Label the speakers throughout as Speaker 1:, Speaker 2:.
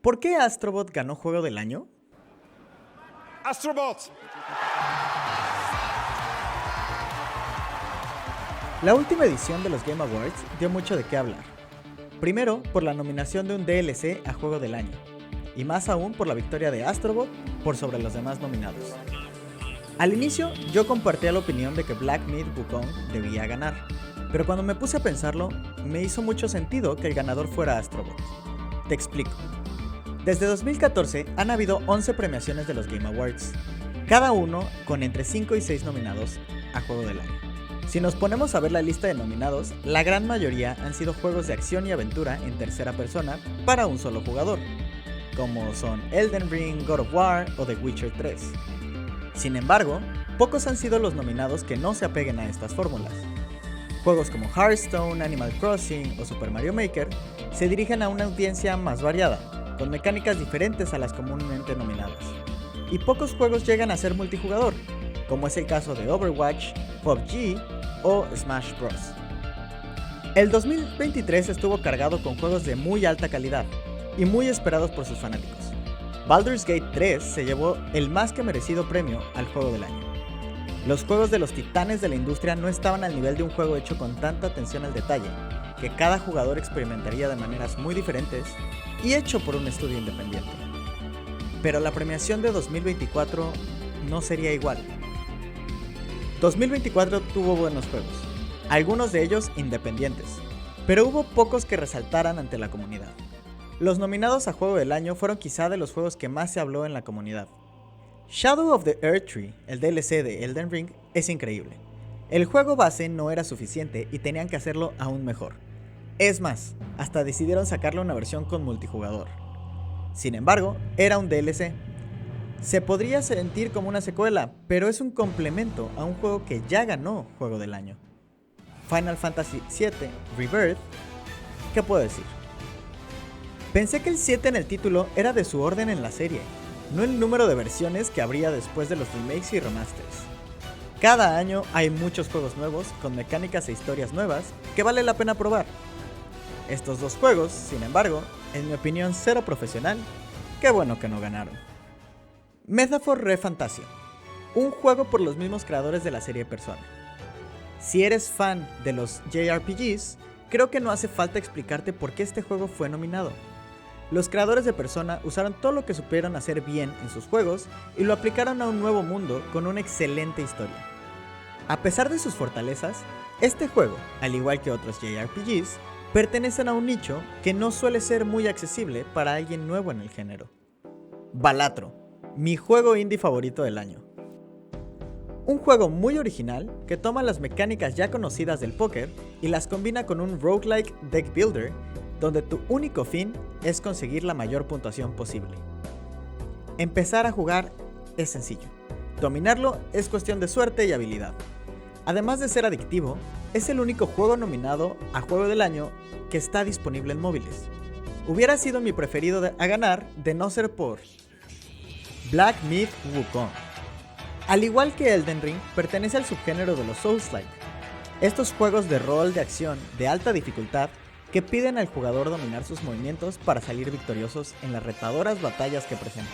Speaker 1: ¿Por qué Astrobot ganó Juego del Año?
Speaker 2: Astrobot!
Speaker 1: La última edición de los Game Awards dio mucho de qué hablar. Primero, por la nominación de un DLC a Juego del Año, y más aún por la victoria de Astrobot por sobre los demás nominados. Al inicio, yo compartía la opinión de que Black Myth Wukong debía ganar, pero cuando me puse a pensarlo, me hizo mucho sentido que el ganador fuera Astrobot. Te explico. Desde 2014 han habido 11 premiaciones de los Game Awards, cada uno con entre 5 y 6 nominados a Juego del Año. Si nos ponemos a ver la lista de nominados, la gran mayoría han sido juegos de acción y aventura en tercera persona para un solo jugador, como son Elden Ring, God of War o The Witcher 3. Sin embargo, pocos han sido los nominados que no se apeguen a estas fórmulas. Juegos como Hearthstone, Animal Crossing o Super Mario Maker se dirigen a una audiencia más variada, con mecánicas diferentes a las comúnmente nominadas. Y pocos juegos llegan a ser multijugador, como es el caso de Overwatch, PUBG o Smash Bros. El 2023 estuvo cargado con juegos de muy alta calidad y muy esperados por sus fanáticos. Baldur's Gate 3 se llevó el más que merecido premio al Juego del Año. Los juegos de los titanes de la industria no estaban al nivel de un juego hecho con tanta atención al detalle, que cada jugador experimentaría de maneras muy diferentes y hecho por un estudio independiente. Pero la premiación de 2024 no sería igual. 2024 tuvo buenos juegos, algunos de ellos independientes, pero hubo pocos que resaltaran ante la comunidad. Los nominados a Juego del Año fueron quizá de los juegos que más se habló en la comunidad. Shadow of the Erdtree, el DLC de Elden Ring, es increíble. El juego base no era suficiente y tenían que hacerlo aún mejor. Es más, hasta decidieron sacarle una versión con multijugador. Sin embargo, era un DLC. Se podría sentir como una secuela, pero es un complemento a un juego que ya ganó Juego del Año. Final Fantasy VII Rebirth, ¿qué puedo decir? Pensé que el 7 en el título era de su orden en la serie, no el número de versiones que habría después de los remakes y remasters. Cada año hay muchos juegos nuevos, con mecánicas e historias nuevas, que vale la pena probar. Estos dos juegos, sin embargo, en mi opinión cero profesional, qué bueno que no ganaron. Metaphor ReFantazio, un juego por los mismos creadores de la serie Persona. Si eres fan de los JRPGs, creo que no hace falta explicarte por qué este juego fue nominado. Los creadores de Persona usaron todo lo que supieron hacer bien en sus juegos y lo aplicaron a un nuevo mundo con una excelente historia. A pesar de sus fortalezas, este juego, al igual que otros JRPGs, pertenecen a un nicho que no suele ser muy accesible para alguien nuevo en el género. Balatro, mi juego indie favorito del año. Un juego muy original que toma las mecánicas ya conocidas del póker y las combina con un roguelike deck builder donde tu único fin es conseguir la mayor puntuación posible. Empezar a jugar es sencillo, dominarlo es cuestión de suerte y habilidad. Además de ser adictivo, es el único juego nominado a Juego del Año que está disponible en móviles. Hubiera sido mi preferido a ganar de no ser por Black Myth Wukong. Al igual que Elden Ring, pertenece al subgénero de los Souls-like, estos juegos de rol de acción de alta dificultad que piden al jugador dominar sus movimientos para salir victoriosos en las retadoras batallas que presentan.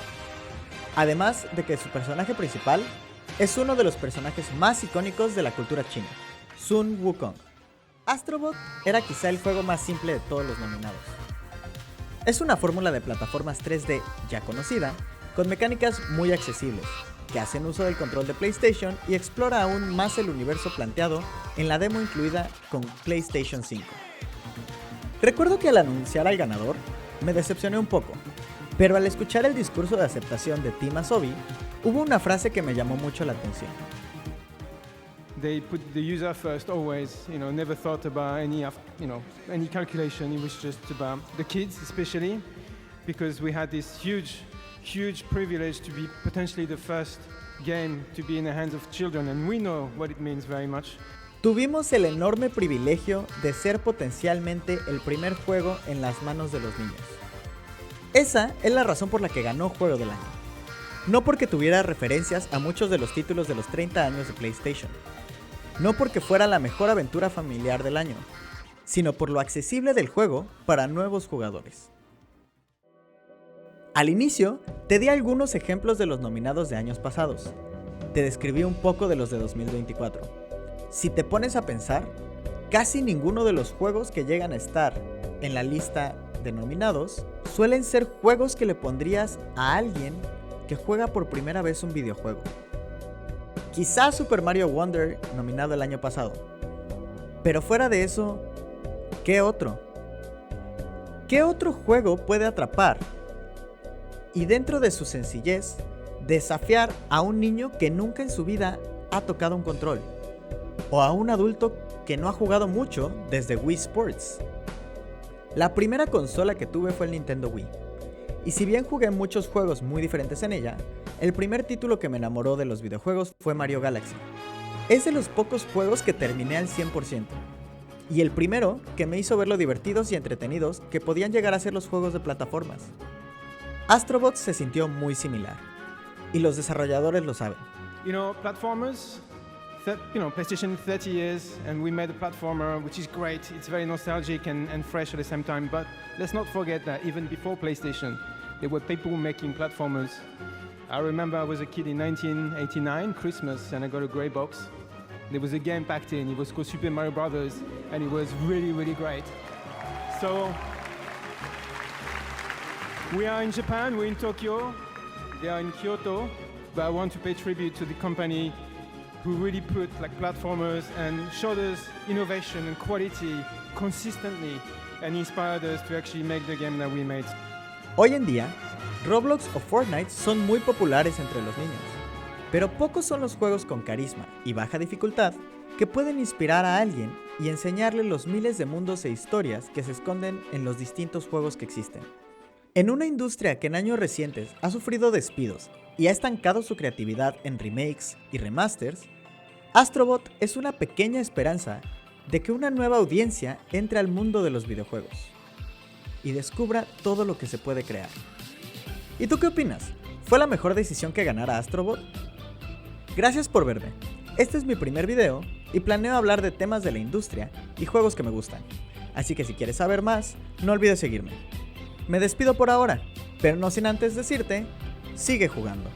Speaker 1: Además de que su personaje principal es uno de los personajes más icónicos de la cultura china, Sun Wukong. Astrobot era quizá el juego más simple de todos los nominados. Es una fórmula de plataformas 3D ya conocida, con mecánicas muy accesibles, que hacen uso del control de PlayStation y explora aún más el universo planteado en la demo incluida con PlayStation 5. Recuerdo que al anunciar al ganador, me decepcioné un poco, pero al escuchar el discurso de aceptación de Team Asobi, hubo una frase que me llamó mucho la atención.
Speaker 3: They put the user first always, never thought about any calculation. It was just about the kids especially, because we had this huge privilege to be potentially the first game to be in the hands of children, and we know what it means very much.
Speaker 1: Tuvimos el enorme privilegio de ser potencialmente el primer juego en las manos de los niños. Esa es la razón por la que ganó Juego del Año. No porque tuviera referencias a muchos de los títulos de los 30 años de PlayStation. No porque fuera la mejor aventura familiar del año, sino por lo accesible del juego para nuevos jugadores. Al inicio, te di algunos ejemplos de los nominados de años pasados. Te describí un poco de los de 2024. Si te pones a pensar, casi ninguno de los juegos que llegan a estar en la lista de nominados suelen ser juegos que le pondrías a alguien que juega por primera vez un videojuego. Quizás Super Mario Wonder, nominado el año pasado. Pero fuera de eso, ¿qué otro? ¿Qué otro juego puede atrapar y dentro de su sencillez desafiar a un niño que nunca en su vida ha tocado un control? O a un adulto que no ha jugado mucho desde Wii Sports. La primera consola que tuve fue el Nintendo Wii. Y si bien jugué muchos juegos muy diferentes en ella, el primer título que me enamoró de los videojuegos fue Mario Galaxy. Es de los pocos juegos que terminé al 100%. Y el primero que me hizo ver lo divertidos y entretenidos que podían llegar a ser los juegos de plataformas. Astro Bot se sintió muy similar. Y los desarrolladores lo saben.
Speaker 3: You know, platformers, PlayStation 30 years, and we made a platformer which is great. It's very nostalgic and fresh at the same time. But let's not forget that even before PlayStation, there were people making platformers. I remember I was a kid in 1989, Christmas, and I got a grey box. There was a game packed in. It was called Super Mario Brothers, and it was really, really great. So we are in Japan, we're in Tokyo, they are in Kyoto, but I want to pay tribute to the company who really put platformers and showed us innovation and quality consistently and inspired us to actually make the game that we made.
Speaker 1: Hoy en día, Roblox o Fortnite son muy populares entre los niños, pero pocos son los juegos con carisma y baja dificultad que pueden inspirar a alguien y enseñarle los miles de mundos e historias que se esconden en los distintos juegos que existen. En una industria que en años recientes ha sufrido despidos y ha estancado su creatividad en remakes y remasters, Astro Bot es una pequeña esperanza de que una nueva audiencia entre al mundo de los videojuegos y descubra todo lo que se puede crear. ¿Y tú qué opinas? ¿Fue la mejor decisión que ganara Astro Bot? Gracias por verme. Este es mi primer video y planeo hablar de temas de la industria y juegos que me gustan. Así que si quieres saber más, no olvides seguirme. Me despido por ahora, pero no sin antes decirte, sigue jugando.